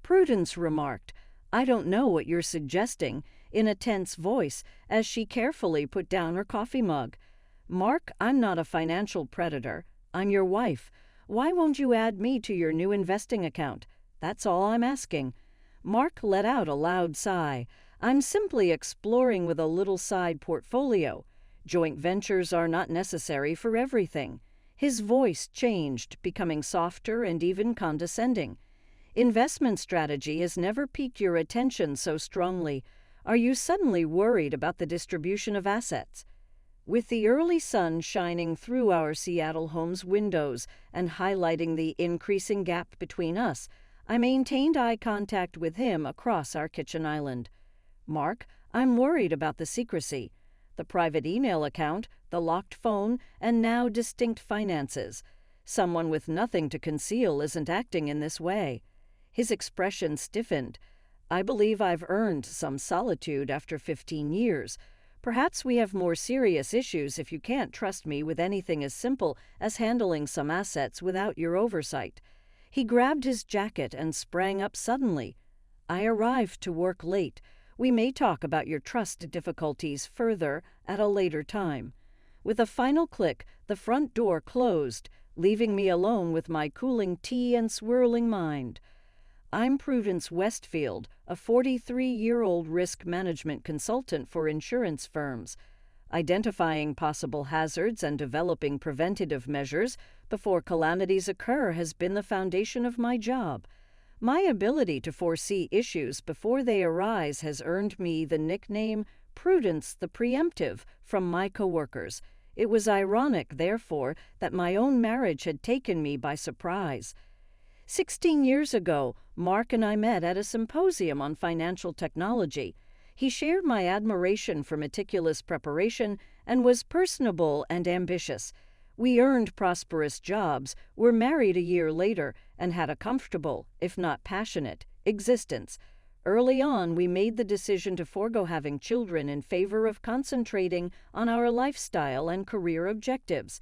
Prudence remarked, "I don't know what you're suggesting," in a tense voice as she carefully put down her coffee mug. "Mark, I'm not a financial predator. I'm your wife. Why won't you add me to your new investing account? That's all I'm asking." Mark let out a loud sigh. "I'm simply exploring with a little side portfolio. Joint ventures are not necessary for everything." His voice changed, becoming softer and even condescending. "Investment strategy has never piqued your attention so strongly. Are you suddenly worried about the distribution of assets?" With the early sun shining through our Seattle home's windows and highlighting the increasing gap between us, I maintained eye contact with him across our kitchen island. "Mark, I'm worried about the secrecy. The private email account, the locked phone, and now distinct finances. Someone with nothing to conceal isn't acting in this way." His expression stiffened. "I believe I've earned some solitude after 15 years. Perhaps we have more serious issues if you can't trust me with anything as simple as handling some assets without your oversight." He grabbed his jacket and sprang up suddenly. "I arrived to work late. We may talk about your trust difficulties further at a later time." With a final click, the front door closed, leaving me alone with my cooling tea and swirling mind. I'm Prudence Westfield, a 43-year-old risk management consultant for insurance firms. Identifying possible hazards and developing preventative measures before calamities occur has been the foundation of my job. My ability to foresee issues before they arise has earned me the nickname Prudence the Preemptive from my coworkers. It was ironic, therefore, that my own marriage had taken me by surprise. 16 years ago, Mark and I met at a symposium on financial technology. He shared my admiration for meticulous preparation and was personable and ambitious. We earned prosperous jobs, were married a year later, and had a comfortable, if not passionate, existence. Early on, we made the decision to forego having children in favor of concentrating on our lifestyle and career objectives.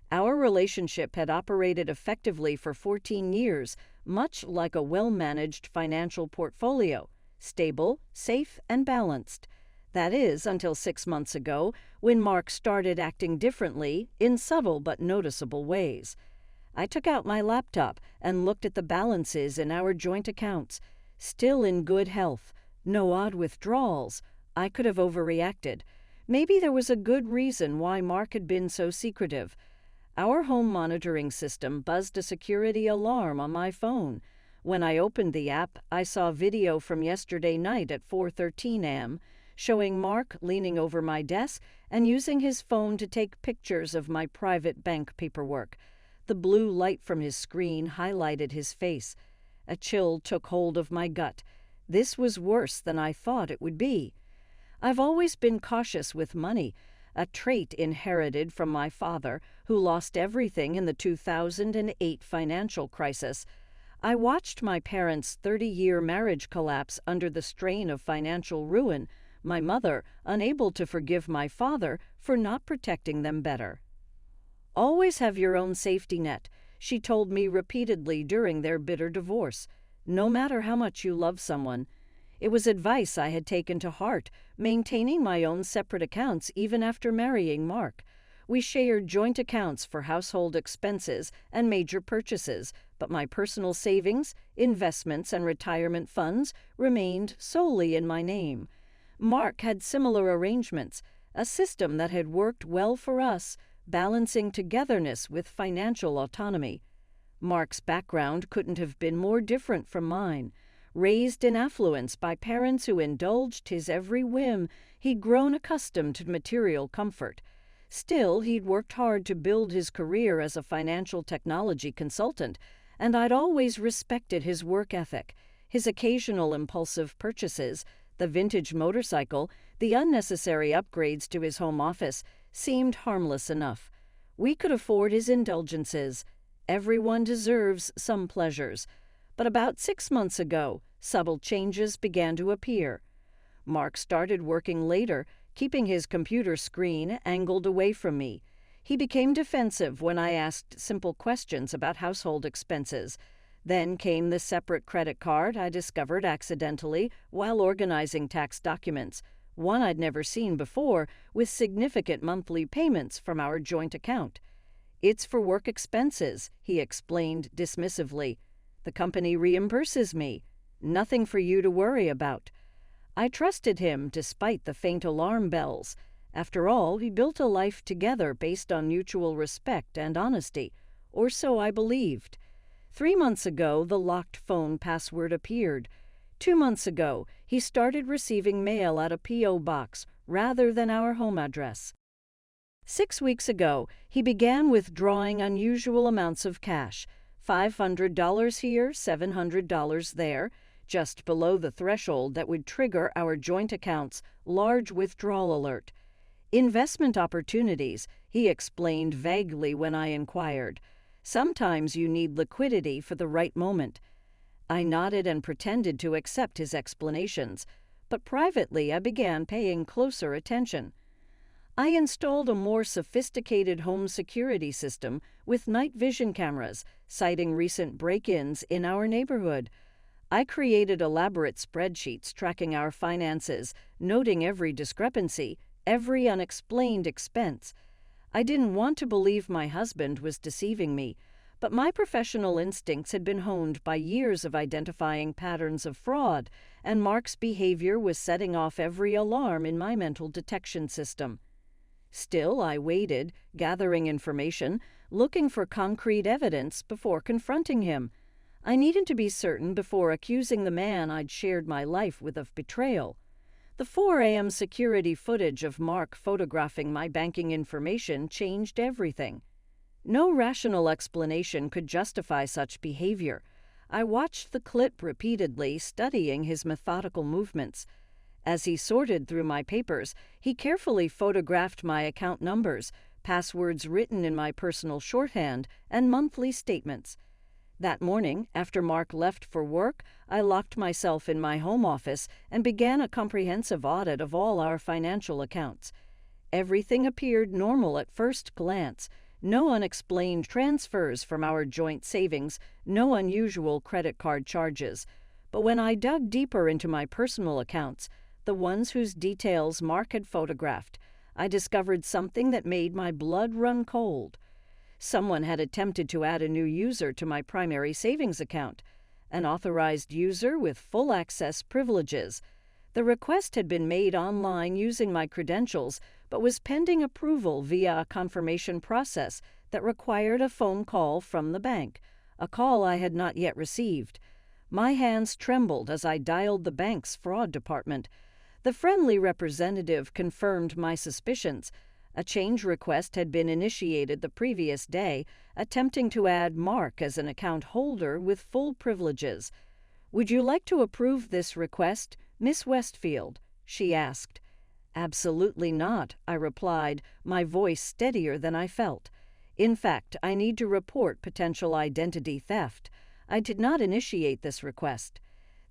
Our relationship had operated effectively for 14 years, much like a well-managed financial portfolio, stable, safe, and balanced. That is, until 6 months ago, when Mark started acting differently in subtle but noticeable ways. I took out my laptop and looked at the balances in our joint accounts. Still in good health, no odd withdrawals. I could have overreacted. Maybe there was a good reason why Mark had been so secretive. Our home monitoring system buzzed a security alarm on my phone. When I opened the app, I saw video from yesterday night at 4:13 a.m., showing Mark leaning over my desk and using his phone to take pictures of my private bank paperwork. The blue light from his screen highlighted his face. A chill took hold of my gut. This was worse than I thought it would be. I've always been cautious with money, a trait inherited from my father, who lost everything in the 2008 financial crisis. I watched my parents' 30-year marriage collapse under the strain of financial ruin, my mother unable to forgive my father for not protecting them better. "Always have your own safety net," she told me repeatedly during their bitter divorce, "no matter how much you love someone." It was advice I had taken to heart, maintaining my own separate accounts even after marrying Mark. We shared joint accounts for household expenses and major purchases, but my personal savings, investments, and retirement funds remained solely in my name. Mark had similar arrangements, a system that had worked well for us, balancing togetherness with financial autonomy. Mark's background couldn't have been more different from mine. Raised in affluence by parents who indulged his every whim, he'd grown accustomed to material comfort. Still, he'd worked hard to build his career as a financial technology consultant, and I'd always respected his work ethic. His occasional impulsive purchases, the vintage motorcycle, the unnecessary upgrades to his home office, seemed harmless enough. We could afford his indulgences. Everyone deserves some pleasures. But about 6 months ago, subtle changes began to appear. Mark started working later, keeping his computer screen angled away from me. He became defensive when I asked simple questions about household expenses. Then came the separate credit card I discovered accidentally while organizing tax documents, one I'd never seen before, with significant monthly payments from our joint account. "It's for work expenses," he explained dismissively. "The company reimburses me. Nothing for you to worry about." I trusted him despite the faint alarm bells. After all, we built a life together based on mutual respect and honesty, or so I believed. 3 months ago, the locked phone password appeared. 2 months ago, he started receiving mail at a P.O. box rather than our home address. 6 weeks ago, he began withdrawing unusual amounts of cash, $500 here, $700 there, just below the threshold that would trigger our joint account's large withdrawal alert. "Investment opportunities," he explained vaguely when I inquired. "Sometimes you need liquidity for the right moment." I nodded and pretended to accept his explanations, but privately I began paying closer attention. I installed a more sophisticated home security system with night vision cameras, citing recent break-ins in our neighborhood. I created elaborate spreadsheets tracking our finances, noting every discrepancy, every unexplained expense. I didn't want to believe my husband was deceiving me, but my professional instincts had been honed by years of identifying patterns of fraud, and Mark's behavior was setting off every alarm in my mental detection system. Still, I waited, gathering information, looking for concrete evidence before confronting him. I needed to be certain before accusing the man I'd shared my life with of betrayal. The 4 a.m. security footage of Mark photographing my banking information changed everything. No rational explanation could justify such behavior. I watched the clip repeatedly, studying his methodical movements. As he sorted through my papers, he carefully photographed my account numbers, passwords written in my personal shorthand, and monthly statements. That morning, after Mark left for work, I locked myself in my home office and began a comprehensive audit of all our financial accounts. Everything appeared normal at first glance. No unexplained transfers from our joint savings, no unusual credit card charges. But when I dug deeper into my personal accounts, the ones whose details Mark had photographed, I discovered something that made my blood run cold. Someone had attempted to add a new user to my primary savings account, an authorized user with full access privileges. The request had been made online using my credentials, but was pending approval via a confirmation process that required a phone call from the bank, a call I had not yet received. My hands trembled as I dialed the bank's fraud department. The friendly representative confirmed my suspicions. A change request had been initiated the previous day, attempting to add Mark as an account holder with full privileges. "Would you like to approve this request, Miss Westfield?" she asked. "Absolutely not," I replied, my voice steadier than I felt. "In fact, I need to report potential identity theft. I did not initiate this request."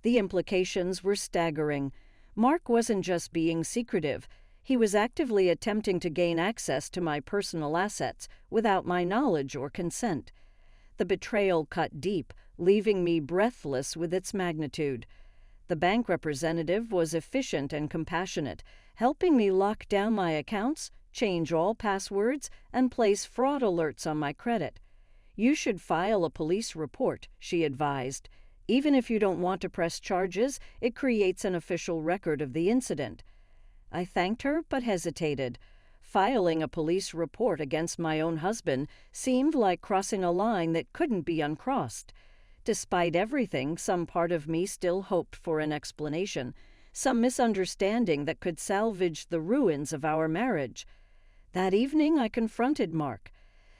The implications were staggering. Mark wasn't just being secretive. He was actively attempting to gain access to my personal assets without my knowledge or consent. The betrayal cut deep, leaving me breathless with its magnitude. The bank representative was efficient and compassionate, helping me lock down my accounts, change all passwords, and place fraud alerts on my credit. "You should file a police report," she advised. "Even if you don't want to press charges, it creates an official record of the incident." I thanked her but hesitated. Filing a police report against my own husband seemed like crossing a line that couldn't be uncrossed. Despite everything, some part of me still hoped for an explanation, some misunderstanding that could salvage the ruins of our marriage. That evening, I confronted Mark.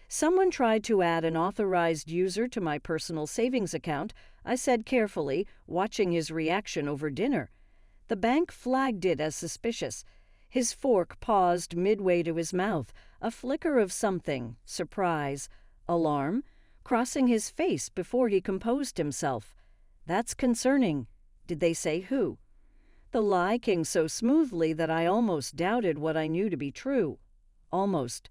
"Someone tried to add an authorized user to my personal savings account," I said carefully, watching his reaction over dinner. The bank flagged it as suspicious. His fork paused midway to his mouth, a flicker of something, surprise, alarm, crossing his face before he composed himself. "That's concerning. Did they say who?" The lie came so smoothly that I almost doubted what I knew to be true. Almost.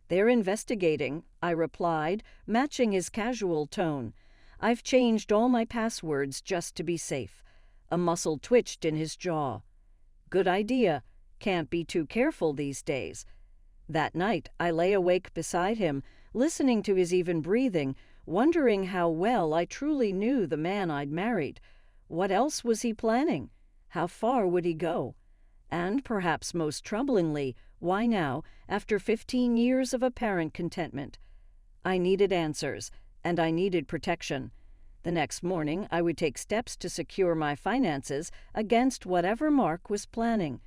"They're investigating," I replied, matching his casual tone. I've changed all my passwords just to be safe. A muscle twitched in his jaw. Good idea. Can't be too careful these days. That night, I lay awake beside him, listening to his even breathing, wondering how well I truly knew the man I'd married. What else was he planning? How far would he go? And perhaps most troublingly, why now, after 15 years of apparent contentment? I needed answers, and I needed protection. The next morning, I would take steps to secure my finances against whatever Mark was planning.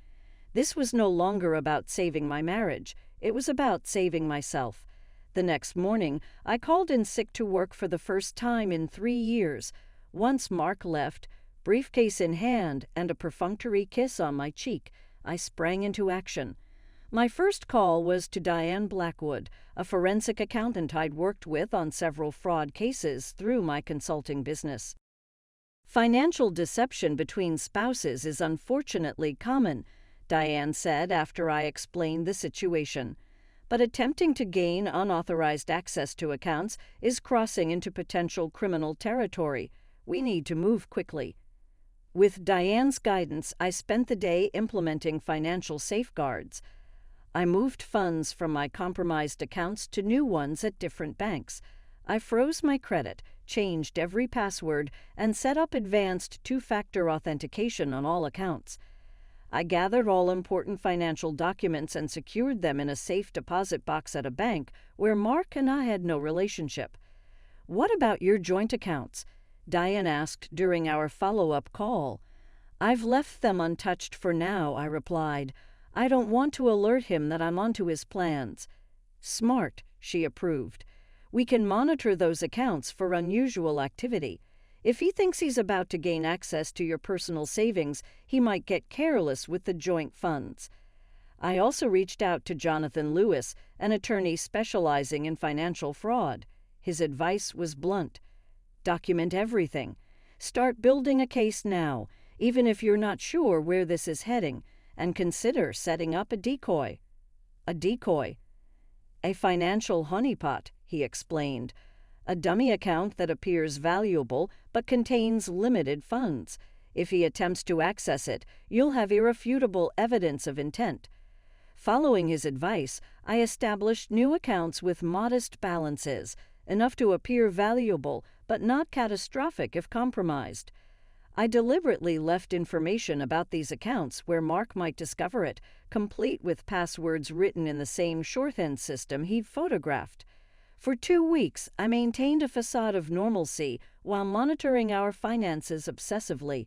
This was no longer about saving my marriage. It was about saving myself. The next morning, I called in sick to work for the first time in 3 years. Once Mark left, briefcase in hand and a perfunctory kiss on my cheek, I sprang into action. My first call was to Diane Blackwood, a forensic accountant I'd worked with on several fraud cases through my consulting business. Financial deception between spouses is unfortunately common, Diane said after I explained the situation. But attempting to gain unauthorized access to accounts is crossing into potential criminal territory. We need to move quickly. With Diane's guidance, I spent the day implementing financial safeguards. I moved funds from my compromised accounts to new ones at different banks. I froze my credit, changed every password, and set up advanced two-factor authentication on all accounts. I gathered all important financial documents and secured them in a safe deposit box at a bank where Mark and I had no relationship. "What about your joint accounts?" Diane asked during our follow-up call. "I've left them untouched for now," I replied. "I don't want to alert him that I'm onto his plans." "Smart," she approved. "We can monitor those accounts for unusual activity. If he thinks he's about to gain access to your personal savings, he might get careless with the joint funds." I also reached out to Jonathan Lewis, an attorney specializing in financial fraud. His advice was blunt. Document everything. Start building a case now, even if you're not sure where this is heading, and consider setting up a decoy. A decoy. A financial honeypot, he explained. A dummy account that appears valuable but contains limited funds. If he attempts to access it, you'll have irrefutable evidence of intent. Following his advice, I established new accounts with modest balances, enough to appear valuable but not catastrophic if compromised. I deliberately left information about these accounts where Mark might discover it, complete with passwords written in the same shorthand system he'd photographed. For 2 weeks, I maintained a facade of normalcy while monitoring our finances obsessively.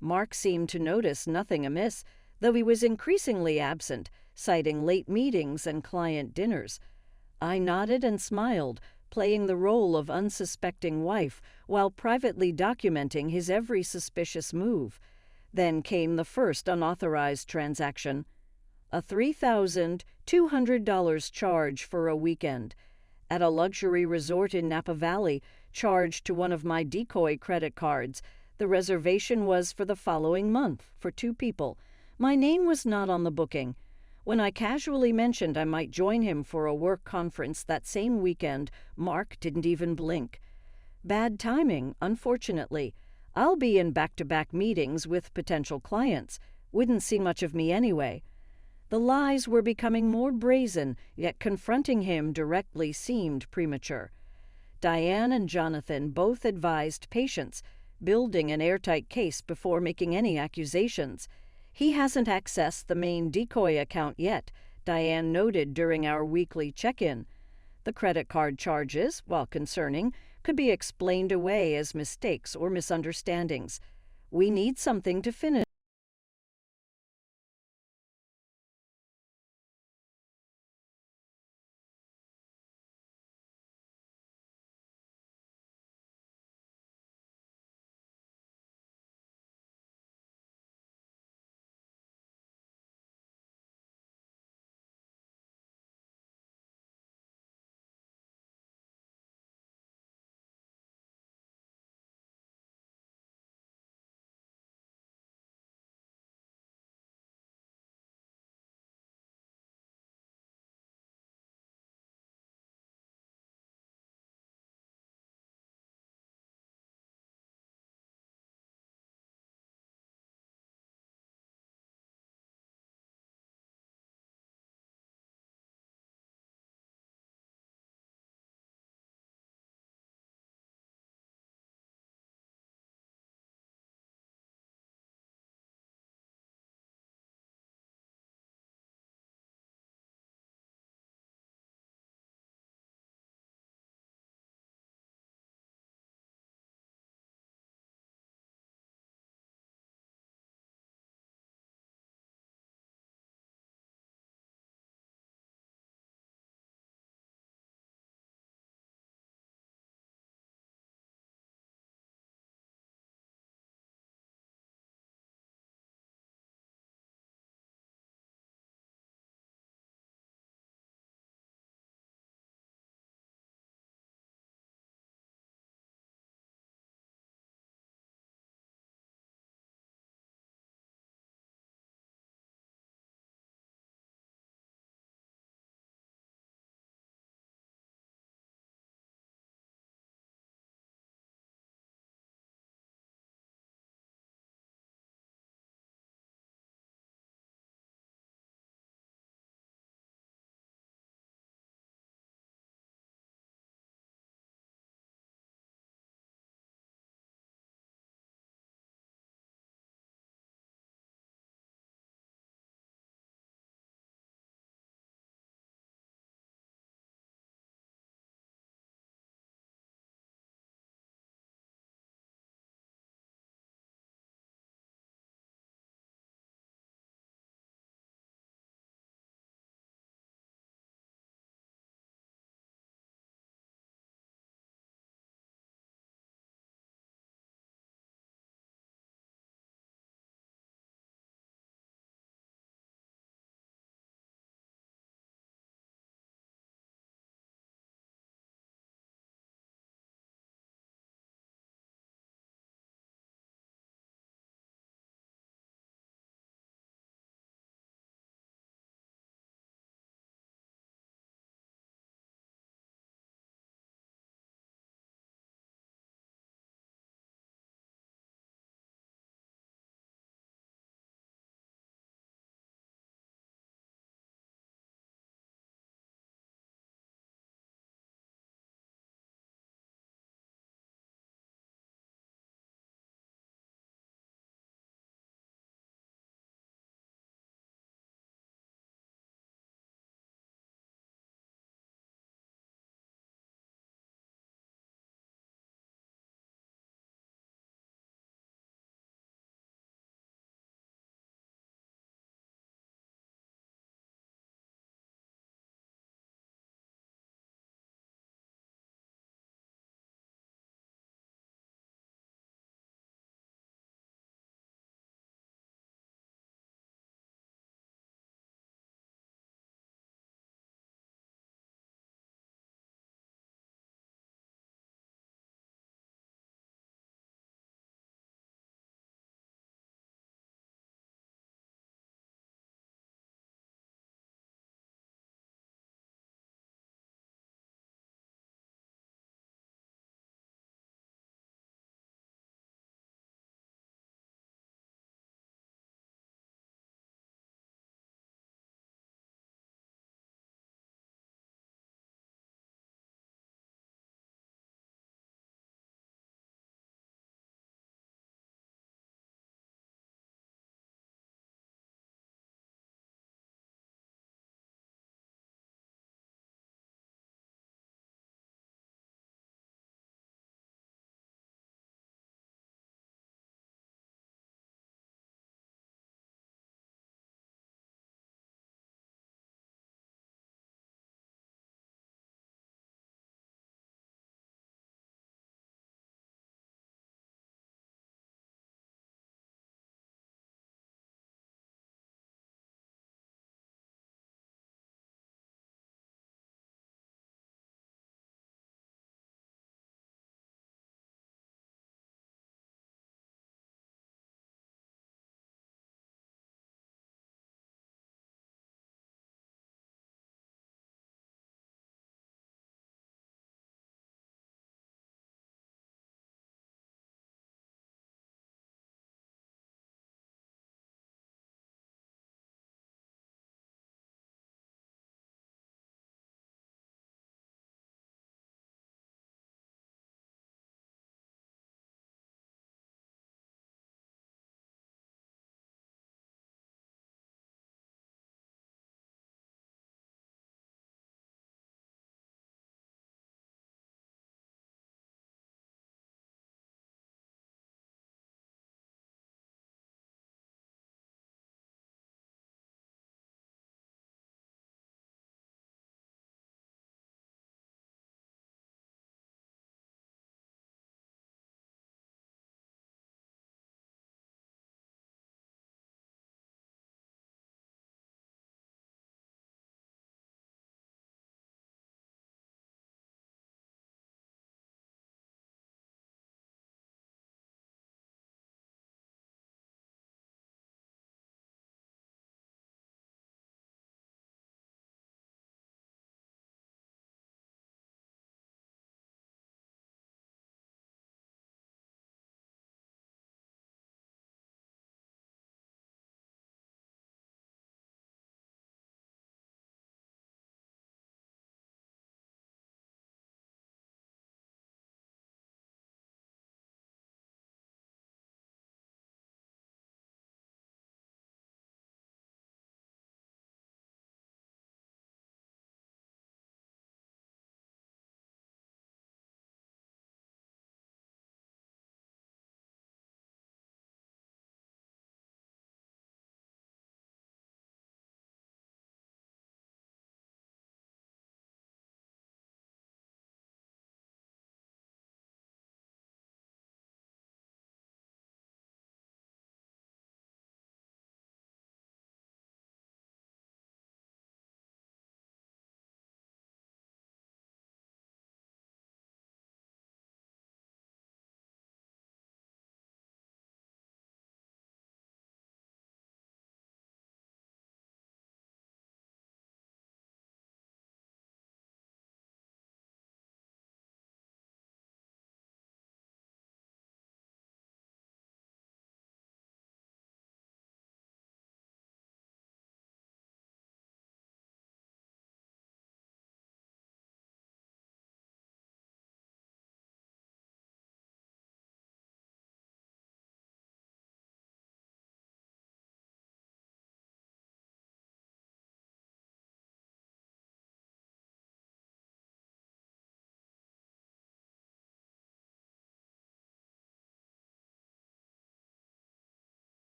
Mark seemed to notice nothing amiss, though he was increasingly absent, citing late meetings and client dinners. I nodded and smiled, playing the role of unsuspecting wife while privately documenting his every suspicious move. Then came the first unauthorized transaction. A $3,200 charge for a weekend. At a luxury resort in Napa Valley, charged to one of my decoy credit cards. The reservation was for the following month, for 2 people. My name was not on the booking. When I casually mentioned I might join him for a work conference that same weekend, Mark didn't even blink. Bad timing, unfortunately. I'll be in back-to-back meetings with potential clients. Wouldn't see much of me anyway. The lies were becoming more brazen, yet confronting him directly seemed premature. Diane and Jonathan both advised patience, building an airtight case before making any accusations. "He hasn't accessed the main decoy account yet," Diane noted during our weekly check-in. The credit card charges, while concerning, could be explained away as mistakes or misunderstandings. We need something to finish